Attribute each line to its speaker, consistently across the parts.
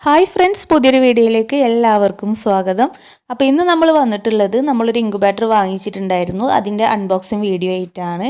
Speaker 1: Hi friends, പുതിയൊരു വീഡിയോയിലേക്ക് എല്ലാവർക്കും സ്വാഗതം. അപ്പോൾ ഇന്ന് നമ്മൾ വന്നിട്ടുള്ളത് നമ്മളൊരു ഇൻക്യുബേറ്റർ വാങ്ങിച്ചിട്ടുണ്ടായിരുന്നു. അതിൻ്റെ അൺബോക്സിങ് വീഡിയോ ആയിട്ടാണ്.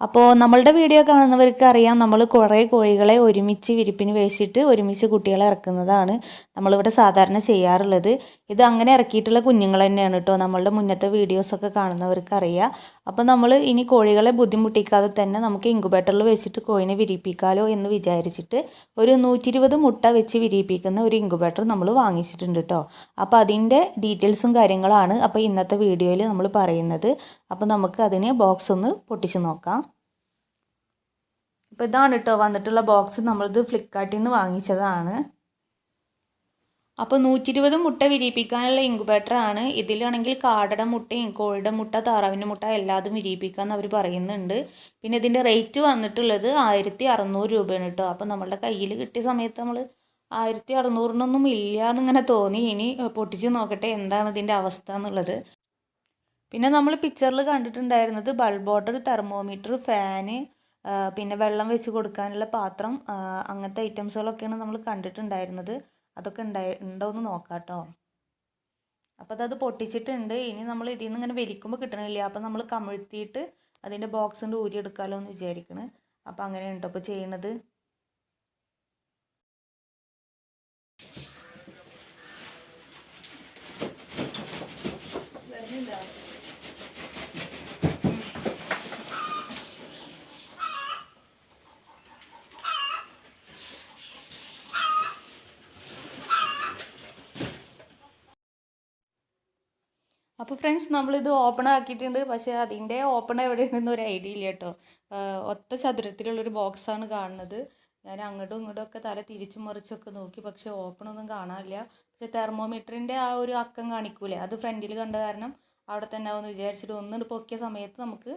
Speaker 1: അപ്പോൾ നമ്മളുടെ വീഡിയോ കാണുന്നവർക്ക് അറിയാം, നമ്മൾ കുറേ കോഴികളെ ഒരുമിച്ച് വിരിപ്പിന് വെച്ചിട്ട് ഒരുമിച്ച് കുട്ടികളെ ഇറക്കുന്നതാണ് നമ്മളിവിടെ സാധാരണ ചെയ്യാറുള്ളത്. ഇത് അങ്ങനെ ഇറക്കിയിട്ടുള്ള കുഞ്ഞുങ്ങൾ തന്നെയാണ് കേട്ടോ. നമ്മളുടെ മുന്നത്തെ വീഡിയോസൊക്കെ കാണുന്നവർക്ക് അറിയാം. അപ്പോൾ നമ്മൾ ഇനി കോഴികളെ ബുദ്ധിമുട്ടിക്കാതെ തന്നെ നമുക്ക് ഇൻക്യുബേറ്ററിൽ വെച്ചിട്ട് കോഴിനെ വിരിയിപ്പിക്കാമല്ലോ എന്ന് വിചാരിച്ചിട്ട് ഒരു 120 മുട്ട വെച്ച് വിരിയിപ്പിക്കുന്ന ഒരു ഇൻക്യുബേറ്റർ നമ്മൾ വാങ്ങിച്ചിട്ടുണ്ട് കേട്ടോ. അപ്പോൾ അതിൻ്റെ ഡീറ്റെയിൽസും കാര്യങ്ങളാണ് അപ്പോൾ ഇന്നത്തെ വീഡിയോയിൽ നമ്മൾ പറയുന്നത്. അപ്പോൾ നമുക്ക് അതിന് ബോക്സ് ഒന്ന് പൊട്ടിച്ച് നോക്കാം. അപ്പോൾ ഇതാണ് കേട്ടോ വന്നിട്ടുള്ള ബോക്സ്. നമ്മളിത് ഫ്ലിപ്കാർട്ടിൽ നിന്ന് വാങ്ങിച്ചതാണ്. അപ്പോൾ 120 മുട്ട വിരിയിപ്പിക്കാനുള്ള ഇൻക്യുബേറ്ററാണ്. ഇതിലാണെങ്കിൽ കാടയുടെ മുട്ടയും കോഴിയുടെ മുട്ട, താറാവിൻ്റെ മുട്ട എല്ലാതും വിരിയിപ്പിക്കാമെന്ന് അവർ പറയുന്നുണ്ട്. പിന്നെ ഇതിൻ്റെ റേറ്റ് വന്നിട്ടുള്ളത് 1600 രൂപയാണ് കേട്ടോ. അപ്പോൾ നമ്മളുടെ കയ്യിൽ കിട്ടിയ സമയത്ത് നമ്മൾ 1600-നൊന്നും ഇല്ല എന്നിങ്ങനെ തോന്നി. ഇനി പൊട്ടിച്ച് നോക്കട്ടെ എന്താണ് ഇതിൻ്റെ അവസ്ഥ എന്നുള്ളത്. പിന്നെ നമ്മൾ പിക്ചറിൽ കണ്ടിട്ടുണ്ടായിരുന്നത് ബൾബ് ഓർഡർ, തെർമോമീറ്റർ, ഫാന്, പിന്നെ വെള്ളം വെച്ച് കൊടുക്കാനുള്ള പാത്രം, അങ്ങനത്തെ ഐറ്റംസുകളൊക്കെയാണ് നമ്മൾ കണ്ടിട്ടുണ്ടായിരുന്നത്. അതൊക്കെ ഉണ്ടോ എന്ന് നോക്കാം കേട്ടോ. അപ്പോൾ അത് പൊട്ടിച്ചിട്ടുണ്ട്. ഇനി നമ്മൾ ഇതിൽ നിന്ന് ഇങ്ങനെ വലിക്കുമ്പോൾ കിട്ടണില്ല. അപ്പോൾ നമ്മൾ കമിഴ്ത്തിയിട്ട് അതിൻ്റെ ബോക്സിൻ്റെ ഊരി എടുക്കാമല്ലോ എന്ന് വിചാരിക്കണം. അപ്പോൾ അങ്ങനെയാണ് കേട്ടോ ഇപ്പോൾ ചെയ്യണത്. അപ്പോൾ ഫ്രണ്ട്സ്, നമ്മളിത് ഓപ്പൺ ആക്കിയിട്ടുണ്ട്. പക്ഷേ അതിൻ്റെ ഓപ്പൺ എവിടെയാണെന്ന് ഒരു ഐഡിയ ഇല്ല കേട്ടോ. ഒത്ത ചതുരത്തിലുള്ളൊരു ബോക്സാണ് കാണുന്നത്. ഞാൻ അങ്ങോട്ടും ഇങ്ങോട്ടും ഒക്കെ തല തിരിച്ചും മറിച്ചൊക്കെ നോക്കി, പക്ഷേ ഓപ്പണൊന്നും കാണാനില്ല. പക്ഷേ തെർമോമീറ്ററിൻ്റെ ആ ഒരു അക്കം കാണിക്കൂലേ, അത് ഫ്രണ്ടിൽ കണ്ട കാരണം അവിടെ തന്നെ ആവുമെന്ന് വിചാരിച്ചിട്ട് ഒന്നിട്ട് പൊക്കിയ സമയത്ത് നമുക്ക്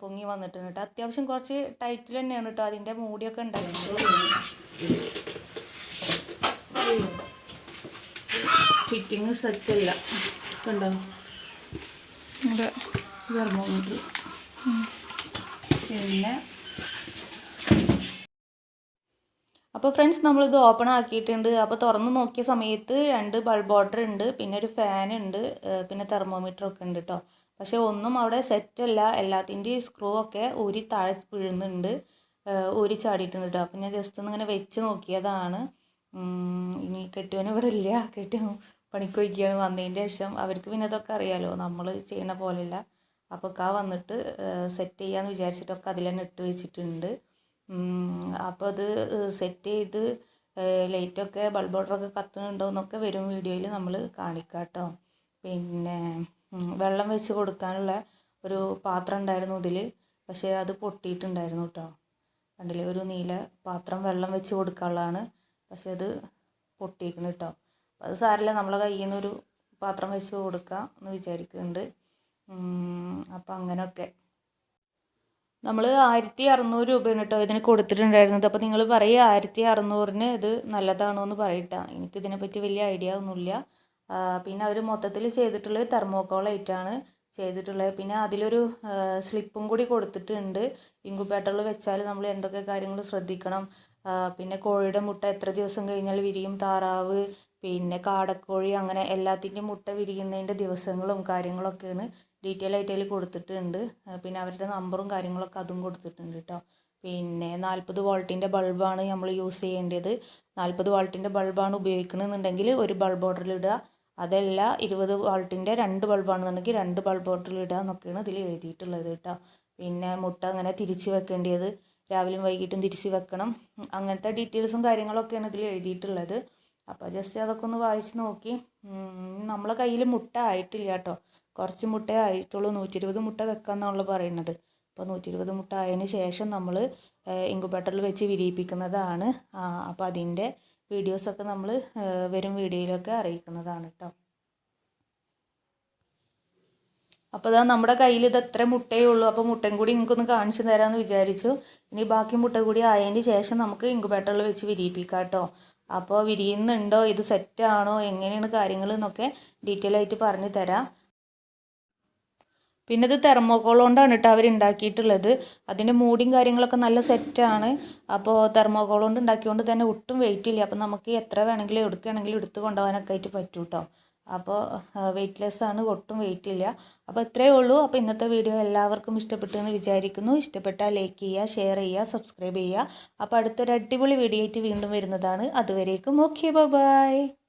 Speaker 1: പൊങ്ങി വന്നിട്ടുണ്ട് കേട്ടോ. അത്യാവശ്യം കുറച്ച് ടൈറ്റിൽ തന്നെയാണ് കേട്ടോ. അതിൻ്റെ മൂടിയൊക്കെ ഉണ്ടായിട്ടുള്ളത്. ഫിറ്റിങ് സെറ്റല്ല കണ്ടോ. തെർമോമീറ്റർ പിന്നെ അപ്പോൾ ഫ്രണ്ട്സ്, നമ്മളിത് ഓപ്പൺ ആക്കിയിട്ടുണ്ട്. അപ്പോൾ തുറന്ന് നോക്കിയ സമയത്ത് 2 ബൾബ് ഓർഡർ ഉണ്ട്, പിന്നെ ഒരു ഫാൻ ഉണ്ട്, പിന്നെ തെർമോമീറ്റർ ഒക്കെ ഉണ്ട് കേട്ടോ. പക്ഷേ ഒന്നും അവിടെ സെറ്റല്ല. എല്ലാത്തിൻ്റെയും സ്ക്രൂ ഒക്കെ ഊരി താഴെ വീഴുന്നുണ്ട്, ഊരി ചാടിയിട്ടുണ്ട് കേട്ടോ. അപ്പോൾ ഞാൻ ജസ്റ്റ് ഒന്ന് ഇങ്ങനെ വെച്ച് നോക്കിയതാണ്. ഇനി കെട്ടിയവന് ഇവിടെ ഇല്ല, കെട്ടിയവൻ പണിക്കൊയ്ക്കുകയാണ്. വന്നതിൻ്റെ ശേഷം അവർക്ക് പിന്നെ ഇതൊക്കെ അറിയാമല്ലോ, നമ്മൾ ചെയ്യണ പോലെയല്ല. അപ്പോൾ വന്നിട്ട് സെറ്റ് ചെയ്യാമെന്ന് വിചാരിച്ചിട്ടൊക്കെ അതിൽ തന്നെ ഇട്ട് വെച്ചിട്ടുണ്ട്. അപ്പോൾ അത് സെറ്റ് ചെയ്ത് ലൈറ്റൊക്കെ ബൾബ് ഓർഡറൊക്കെ കത്തുന്നുണ്ടോ എന്നൊക്കെ വരും വീഡിയോയിൽ നമ്മൾ കാണിക്കാം കേട്ടോ. പിന്നെ വെള്ളം വെച്ച് കൊടുക്കാനുള്ള ഒരു പാത്രം ഉണ്ടായിരുന്നു ഇതിൽ, പക്ഷേ അത് പൊട്ടിയിട്ടുണ്ടായിരുന്നു കേട്ടോ. കണ്ടില്ലേ, ഒരു നീല പാത്രം വെള്ളം വെച്ച് കൊടുക്കാനുള്ളതാണ്, പക്ഷേ അത് പൊട്ടിയിരിക്കണം കേട്ടോ. അപ്പോൾ അത് സാരമില്ല, നമ്മളെ കയ്യിൽ നിന്നൊരു പാത്രം വെച്ച് കൊടുക്കാം എന്ന് വിചാരിക്കുന്നുണ്ട്. അപ്പോൾ അങ്ങനെയൊക്കെ നമ്മൾ 1600 രൂപയാണ് കേട്ടോ ഇതിന് കൊടുത്തിട്ടുണ്ടായിരുന്നത്. അപ്പോൾ നിങ്ങൾ പറയുക 1600-ന് ഇത് നല്ലതാണോ എന്ന് പറയട്ടോ. എനിക്കിതിനെപ്പറ്റി വലിയ ഐഡിയ ഒന്നുമില്ല. പിന്നെ അവർ മൊത്തത്തിൽ ചെയ്തിട്ടുള്ളത് തെർമോക്കോളായിട്ടാണ് ചെയ്തിട്ടുള്ളത്. പിന്നെ അതിലൊരു സ്ലിപ്പും കൂടി കൊടുത്തിട്ടുണ്ട്. ഇൻക്യുബേറ്ററിൽ വെച്ചാൽ നമ്മൾ എന്തൊക്കെ കാര്യങ്ങൾ ശ്രദ്ധിക്കണം, പിന്നെ കോഴിയുടെ മുട്ട എത്ര ദിവസം കഴിഞ്ഞാൽ വിരിയും, താറാവ്, പിന്നെ കാടക്കോഴി, അങ്ങനെ എല്ലാത്തിൻ്റെയും മുട്ട വിരിയുന്നതിൻ്റെ ദിവസങ്ങളും കാര്യങ്ങളൊക്കെയാണ് ഡീറ്റെയിൽ ആയിട്ട് അതിൽ കൊടുത്തിട്ടുണ്ട്. പിന്നെ അവരുടെ നമ്പറും കാര്യങ്ങളൊക്കെ അതും കൊടുത്തിട്ടുണ്ട് കേട്ടോ. പിന്നെ 40 വോൾട്ടിൻ്റെ ബൾബാണ് നമ്മൾ യൂസ് ചെയ്യേണ്ടത്. 40 വോൾട്ടിൻ്റെ ബൾബാണ് ഉപയോഗിക്കണമെന്നുണ്ടെങ്കിൽ ഒരു ബൾബ് ഓർഡറിലിടുക. അതല്ല 20 വോൾട്ടിൻ്റെ 2 ബൾബാണെന്നുണ്ടെങ്കിൽ 2 ബൾബ് ഓർഡറിലിടുക എന്നൊക്കെയാണ് ഇതിൽ എഴുതിയിട്ടുള്ളത് കേട്ടോ. പിന്നെ മുട്ട അങ്ങനെ തിരിച്ച് വെക്കേണ്ടത് രാവിലെയും വൈകിട്ടും തിരിച്ച് വെക്കണം, അങ്ങനത്തെ ഡീറ്റെയിൽസും കാര്യങ്ങളൊക്കെയാണ് ഇതിൽ എഴുതിയിട്ടുള്ളത്. അപ്പോൾ ജസ്റ്റ് അതൊക്കെ ഒന്ന് വായിച്ച് നോക്കി. നമ്മളെ കയ്യിൽ മുട്ട ആയിട്ടില്ല കേട്ടോ, കുറച്ച് മുട്ടേ ആയിട്ടുള്ളൂ. 120 മുട്ട വെക്കാമെന്നാണല്ലോ പറയുന്നത്. അപ്പോൾ 120 മുട്ട ആയതിന് ശേഷം നമ്മൾ ഇൻക്യുബേറ്ററിൽ വെച്ച് വിരിയിപ്പിക്കുന്നതാണ്. അപ്പോൾ അതിൻ്റെ വീഡിയോസൊക്കെ നമ്മൾ വരും വീഡിയോയിലൊക്കെ അറിയിക്കുന്നതാണ് കേട്ടോ. അപ്പോൾ ഇതാ നമ്മുടെ കയ്യിൽ ഇത് എത്ര മുട്ടയേ ഉള്ളൂ. അപ്പോൾ മുട്ടയും കൂടി നിങ്ങൾക്കൊന്ന് കാണിച്ചു തരാമെന്ന് വിചാരിച്ചു. ഇനി ബാക്കി മുട്ട കൂടി ആയതിന് ശേഷം നമുക്ക് ഇൻക്യുബേറ്ററിൽ വെച്ച് വിരിയിപ്പിക്കാം കേട്ടോ. അപ്പോൾ വിരിയുന്നുണ്ടോ, ഇത് സെറ്റാണോ, എങ്ങനെയാണ് കാര്യങ്ങൾ എന്നൊക്കെ ഡീറ്റെയിൽ ആയിട്ട് പറഞ്ഞു തരാം. പിന്നെ ഇത് തെർമോക്കോൾ കൊണ്ടാണ് കേട്ടോ അവർ ഉണ്ടാക്കിയിട്ടുള്ളത്. അതിൻ്റെ മൂടിയും കാര്യങ്ങളൊക്കെ നല്ല സെറ്റാണ്. അപ്പോൾ തെർമോക്കോൾ കൊണ്ട് ഉണ്ടാക്കിയതുകൊണ്ട് തന്നെ ഒട്ടും വെയിറ്റ് ഇല്ല. അപ്പോൾ നമുക്ക് എത്ര വേണമെങ്കിലും എടുക്കുകയാണെങ്കിലും എടുത്ത് കൊണ്ടുപോകാനൊക്കെ ആയിട്ട് പറ്റും കേട്ടോ. അപ്പോൾ വെയ്റ്റ്ലെസ് ആണ്, ഒട്ടും വെയിറ്റ് ഇല്ല. അപ്പോൾ ഇത്രയേ ഉള്ളൂ. അപ്പോൾ ഇന്നത്തെ വീഡിയോ എല്ലാവർക്കും ഇഷ്ടപ്പെട്ടു എന്ന് വിചാരിക്കുന്നു. ഇഷ്ടപ്പെട്ടാൽ ലൈക്ക് ചെയ്യുക, ഷെയർ ചെയ്യുക, സബ്സ്ക്രൈബ് ചെയ്യുക. അപ്പോൾ അടുത്തൊരു അടിപൊളി വീഡിയോ ആയിട്ട് വീണ്ടും വരുന്നതാണ്. അതുവരേക്കും ഓക്കെ, ബൈ.